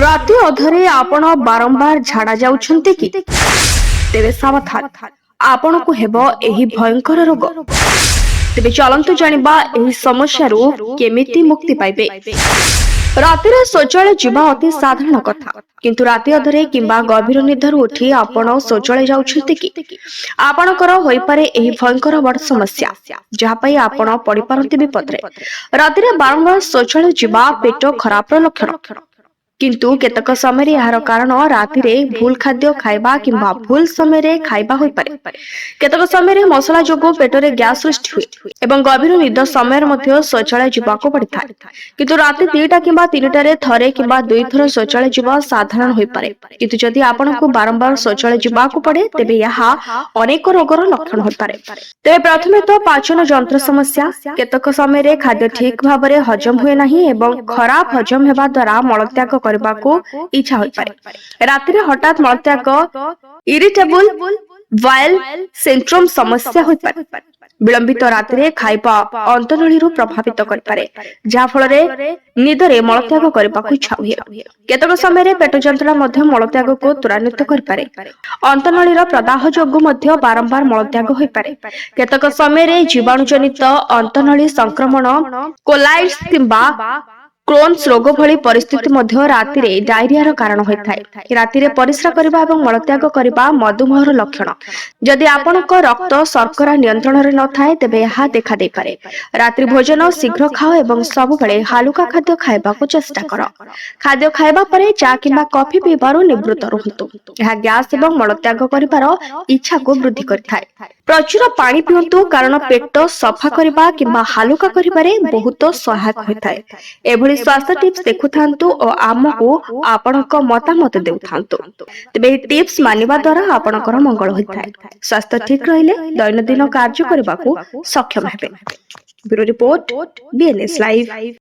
ରାତି ଅଧରେ ଆପଣ ବାରମ୍ବାର ଝାଡା ଯାଉଛନ୍ତି କି? ତେବେ ସାବଧାନ, ଆପଣଙ୍କୁ ହେବ ଏହି ଭୟଙ୍କର ରୋଗ। ତେବେ ଚାଲନ୍ତୁ ଜାଣିବା ଏହି ସମସ୍ୟାରୁ କେମିତି ମୁକ୍ତି ପାଇବେ। ରାତିରେ ଶୌଚାଳୟ ଯିବା ଅତି ସାଧାରଣ କଥା, କିନ୍ତୁ ରାତି ଅଧରେ କିମ୍ବା ଗଭୀର ନିଦରୁ ଉଠି ଆପଣ ଶୌଚାଳୟ ଯାଉଛନ୍ତି କି? ଆପଣଙ୍କର ହୋଇପାରେ ଏହି ଭୟଙ୍କର ବଡ ସମସ୍ୟା, ଯାହା ପାଇଁ ଆପଣ ପଡିପାରନ୍ତି ବିପଦରେ। ରାତିରେ ବାରମ୍ବାର ଶୌଚାଳୟ ଯିବା ପେଟ ଖରାପର ଲକ୍ଷଣ, କିନ୍ତୁ କେତେକ ସମୟରେ ଏହାର କାରଣ ରାତିରେ ଭୁଲ ଖାଦ୍ୟ ଖାଇବା କିମ୍ବା ଭୁଲ ସମୟରେ ଖାଇବା ହୋଇପାରେ। କେତେକ ସମୟରେ ମସଲା ଯୋଗୁଁ ପେଟରେ ଗ୍ୟାସ୍ ସୃଷ୍ଟି ହୁଏ ଏବଂ ଗଭୀର ନିଦ ସମୟରେ ମଧ୍ୟ ଶୌଚାଳୟ ଯିବାକୁ ପଡିଥାଏ। କିନ୍ତୁ ରାତି 2ଟା କିମ୍ବା 3ଟାରେ ଥରେ କିମ୍ବା 2 ଥର ଶୌଚାଳୟ ଯିବା ସାଧାରଣ ହୋଇପାରେ। କିନ୍ତୁ ଯଦି ଆପଣଙ୍କୁ ବାରମ୍ବାର ଶୌଚାଳୟ ଯିବାକୁ ପଡେ, ତେବେ ଏହା ଅନେକ ରୋଗର ଲକ୍ଷଣ ହୋଇପାରେ। ତେବେ ପ୍ରଥମେ ତ ପାଚନ ଯନ୍ତ୍ର ସମସ୍ୟା। କେତେକ ସମୟରେ ଖାଦ୍ୟ ଠିକ ଭାବରେ ହଜମ ହୁଏ ନାହିଁ ଏବଂ ଖରାପ ହଜମ ହେବା ଦ୍ୱାରା ମଳତ୍ୟାଗ କରିବାକୁ ଇଚ୍ଛା ହୋଇପାରେ। ରାତିରେ ହଠାତ୍ ମଳତ୍ୟାଗ, ଇରିଟେବଲ ବାୱେଲ ସିଣ୍ଡ୍ରୋମ ସମସ୍ୟା ହୋଇପାରେ। ବିଳମ୍ବିତ ରାତିରେ ଖାଇବା ଅନ୍ତନଳୀରୁ ପ୍ରଭାବିତ କରିପାରେ, ଯାହା ଫଳରେ ନିଦରେ ମଳତ୍ୟାଗ କରିବାକୁ ଇଚ୍ଛା ହୁଏ। କେତେକ ସମୟରେ ପେଟ ଯନ୍ତ୍ରଣା ମଧ୍ୟ ମଳତ୍ୟାଗକୁ ତ୍ୱରାନ୍ୱିତ କରିପାରେ। ଅନ୍ତନଳୀର ପ୍ରଦାହ ଯୋଗୁଁ ମଧ୍ୟ ବାରମ୍ବାର ମଳତ୍ୟାଗ ହୋଇପାରେ। କେତେକ ସମୟରେ ଜୀବାଣୁଜନିତ ଅନ୍ତନଳୀ ସଂକ୍ରମଣ, କୋଲାଇଟିସ୍ କିମ୍ବା କ୍ରୋନ୍ସ ରୋଗ ଭଳି ପରିସ୍ଥିତି ମଧ୍ୟ ରାତିରେ ଡାଇରିଆର କାରଣ ହୋଇଥାଏ। ରାତିରେ ପରିସ୍ରା କରିବା ଏବଂ ମଳତ୍ୟାଗ କରିବା ମଧୁମେହର ଲକ୍ଷଣ। ଯଦି ଆପଣଙ୍କ ରକ୍ତ ଶର୍କରା ନିୟନ୍ତ୍ରଣରେ ନଥାଏ, ତେବେ ଏହା ଦେଖାଦେଇପାରେ। ରାତ୍ରି ଭୋଜନ ଶୀଘ୍ର ଖାଅ ଏବଂ ସବୁବେଳେ ହାଲୁକା ଖାଦ୍ୟ ଖାଇବାକୁ ଚେଷ୍ଟା କର। ଖାଦ୍ୟ ଖାଇବା ପରେ ଚା କିମ୍ବା କଫି ପିଇବାରୁ ନିବୃତ୍ତ ରୁହନ୍ତୁ। ଏହା ଗ୍ୟାସ୍ ଏବଂ ମଳତ୍ୟାଗ କରିବାର ଇଚ୍ଛାକୁ ବୃଦ୍ଧି କରିଥାଏ। ପ୍ରଚୁର ପାଣି ପିଅନ୍ତୁ, କାରଣ ପେଟ ସଫା କରିବା କିମ୍ବା ହାଲୁକା କରିବାରେ ବହୁତ ସହାୟକ ହୋଇଥାଏ। ଏଭଳି ସ୍ୱାସ୍ଥ୍ୟ ଟିପ୍ସ ଦେଖୁଥାନ୍ତୁ ଓ ଆମକୁ ଆପଣଙ୍କ ମତାମତ ଦେଉଥାନ୍ତୁ। ତେବେ ଏହି ଟିପ୍ସ ମାନିବା ଦ୍ୱାରା ଆପଣଙ୍କର ମଙ୍ଗଳ ହୋଇଥାଏ। ସ୍ୱାସ୍ଥ୍ୟ ଠିକ ରହିଲେ ଦୈନନ୍ଦିନ କାର୍ଯ୍ୟ କରିବାକୁ ସକ୍ଷମ ହେବେ। Bureau report, BNS live.